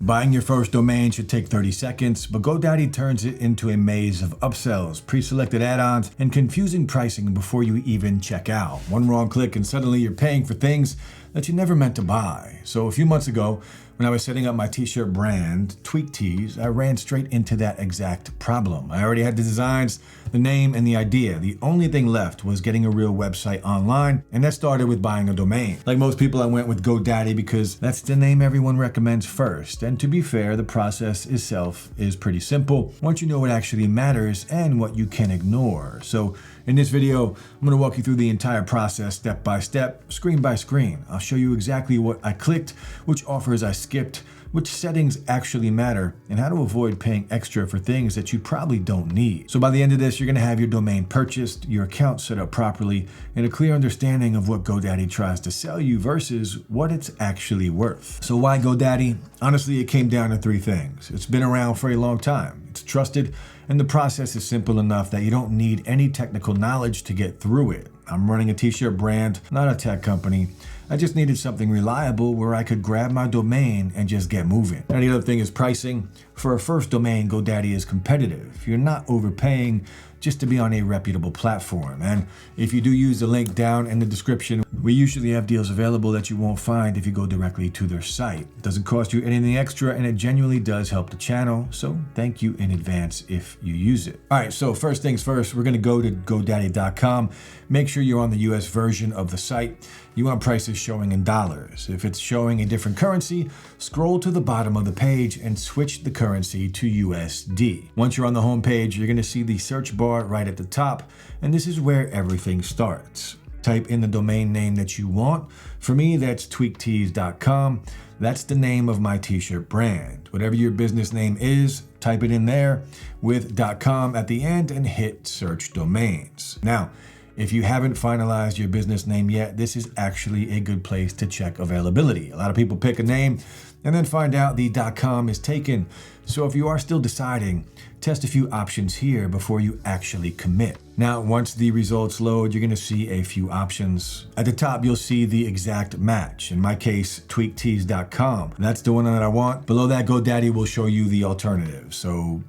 Buying your first domain should take 30 seconds, but GoDaddy turns it into a maze of upsells, pre-selected add-ons, and confusing pricing before you even check out. One wrong click and suddenly you're paying for things that you never meant to buy. So a few months ago, when I was setting up my t-shirt brand, Tweak Tees, I ran straight into that exact problem. I already had the designs, the name, and the idea. The only thing left was getting a real website online, and that started with buying a domain. Like most people, I went with GoDaddy because that's the name everyone recommends first. And to be fair, the process itself is pretty simple once you know what actually matters and what you can ignore. So in this video, I'm going to walk you through the entire process step by step, screen by screen. I'll show you exactly what I clicked, which offers I skipped, which settings actually matter, and how to avoid paying extra for things that you probably don't need. So by the end of this, you're going to have your domain purchased, your account set up properly, and a clear understanding of what GoDaddy tries to sell you versus what it's actually worth. So why GoDaddy? Honestly, it came down to three things. It's been around for a long time. It's trusted, and the process is simple enough that you don't need any technical knowledge to get through it. I'm running a t-shirt brand, not a tech company. I just needed something reliable where I could grab my domain and just get moving. And the other thing is pricing. For a first domain, GoDaddy is competitive. You're not overpaying just to be on a reputable platform. And if you do use the link down in the description, we usually have deals available that you won't find if you go directly to their site. It doesn't cost you anything extra, and it genuinely does help the channel. So thank you in advance if you use it. All right, so first things first, we're gonna go to GoDaddy.com. Make sure you're on the US version of the site. You want prices showing in dollars. If it's showing a different currency, scroll to the bottom of the page and switch the currency to USD. Once you're on the home page, you're gonna see the search bar right at the top, and this is where everything starts. Type in the domain name that you want. For me, that's tweaktees.com. That's the name of my t-shirt brand. Whatever your business name is, type it in there with .com at the end and hit search domains. Now, if you haven't finalized your business name yet, this is actually a good place to check availability. A lot of people pick a name and then find out the .com is taken. So if you are still deciding, test a few options here before you actually commit. Now, once the results load, you're gonna see a few options. At the top, you'll see the exact match. In my case, tweaktees.com. That's the one that I want. Below that, GoDaddy will show you the alternative. So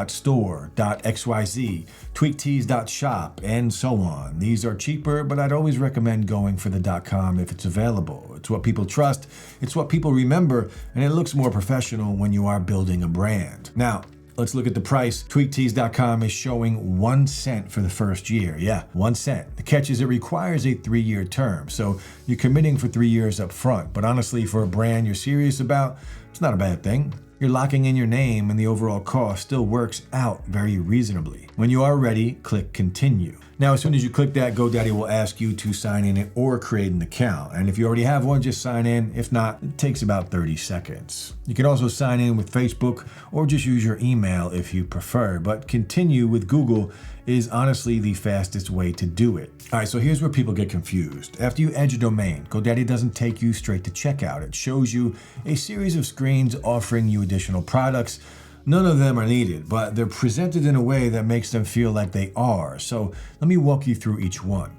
.store, .xyz, tweaktees.shop, and so on. These are cheaper, but I'd always recommend going for the .com if it's available. It's what people trust, it's what people remember, and it looks more professional when you are building a brand. Now, let's look at the price. Tweaktees.com is showing 1 cent for the first year. Yeah, 1 cent. The catch is it requires a 3-year term, so you're committing for 3 years up front. But honestly, for a brand you're serious about, it's not a bad thing. You're locking in your name, and the overall cost still works out very reasonably. When you are ready, click continue. Now, as soon as you click that, GoDaddy will ask you to sign in or create an account. And if you already have one, just sign in. If not, it takes about 30 seconds. You can also sign in with Facebook or just use your email if you prefer, but continue with Google is honestly the fastest way to do it. All right, so here's where people get confused. After you add your domain, GoDaddy doesn't take you straight to checkout. It shows you a series of screens offering you additional products. None of them are needed, but they're presented in a way that makes them feel like they are. So let me walk you through each one.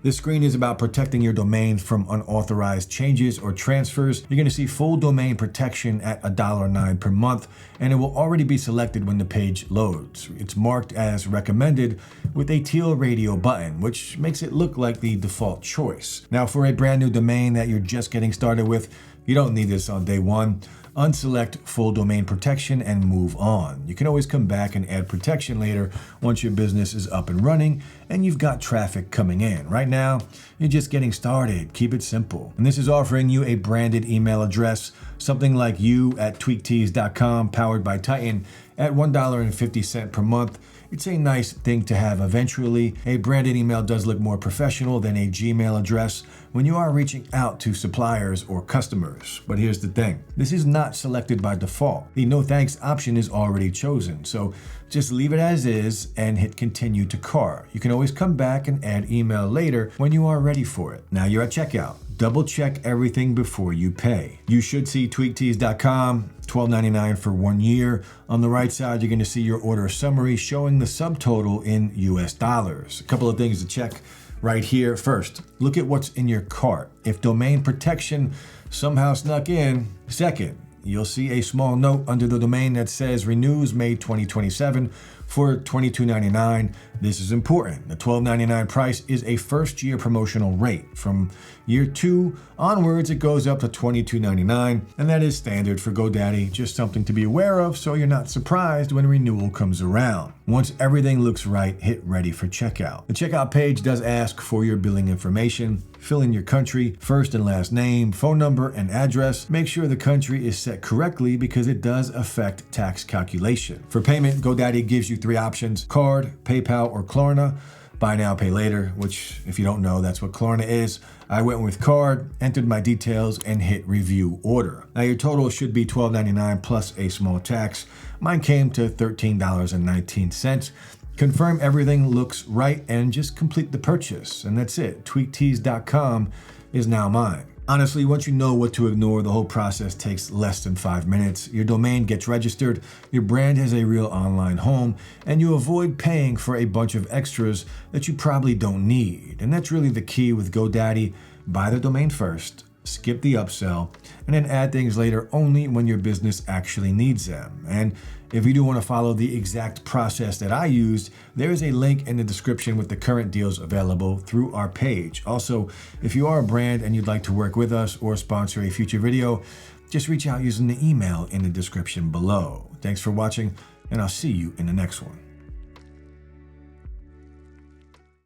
This screen is about protecting your domain from unauthorized changes or transfers. You're going to see full domain protection at $1.09 per month, and it will already be selected when the page loads. It's marked as recommended with a teal radio button, which makes it look like the default choice. Now, for a brand new domain that you're just getting started with, you don't need this on day one. Unselect full domain protection and move on. You can always come back and add protection later once your business is up and running and you've got traffic coming in. Right now, you're just getting started. Keep it simple. And this is offering you a branded email address, something like you@tweaktees.com, powered by Titan, at $1.50 per month. It's a nice thing to have eventually. A branded email does look more professional than a Gmail address when you are reaching out to suppliers or customers. But here's the thing. This is not selected by default. The no thanks option is already chosen. So just leave it as is and hit continue to cart. You can always come back and add email later when you are ready for it. Now you're at checkout. Double check everything before you pay. You should see tweaktees.com, $12.99 for 1 year. On the right side, you're going to see your order summary showing the subtotal in US dollars. A couple of things to check right here. First, look at what's in your cart. If domain protection somehow snuck in. Second, you'll see a small note under the domain that says renews May 2027 for $22.99. This is important. The $12.99 price is a first-year promotional rate. From year 2 onwards, it goes up to $22.99, and that is standard for GoDaddy. Just something to be aware of so you're not surprised when renewal comes around. Once everything looks right, hit ready for checkout. The checkout page does ask for your billing information. Fill in your country, first and last name, phone number, and address. Make sure the country is set correctly because it does affect tax calculation. For payment, GoDaddy gives you 3 options: card, PayPal, or Klarna. Buy now, pay later, which, if you don't know, that's what Klarna is. I went with card, entered my details, and hit review order. Now your total should be $12.99 plus a small tax. Mine came to $13.19. Confirm everything looks right and just complete the purchase. And that's it. tweaktees.com is now mine. Honestly, once you know what to ignore, the whole process takes less than 5 minutes. Your domain gets registered, your brand has a real online home, and you avoid paying for a bunch of extras that you probably don't need. And that's really the key with GoDaddy. Buy the domain first, skip the upsell, and then add things later only when your business actually needs them. And if you do want to follow the exact process that I used, there is a link in the description with the current deals available through our page. Also, if you are a brand and you'd like to work with us or sponsor a future video, just reach out using the email in the description below. Thanks for watching, and I'll see you in the next one.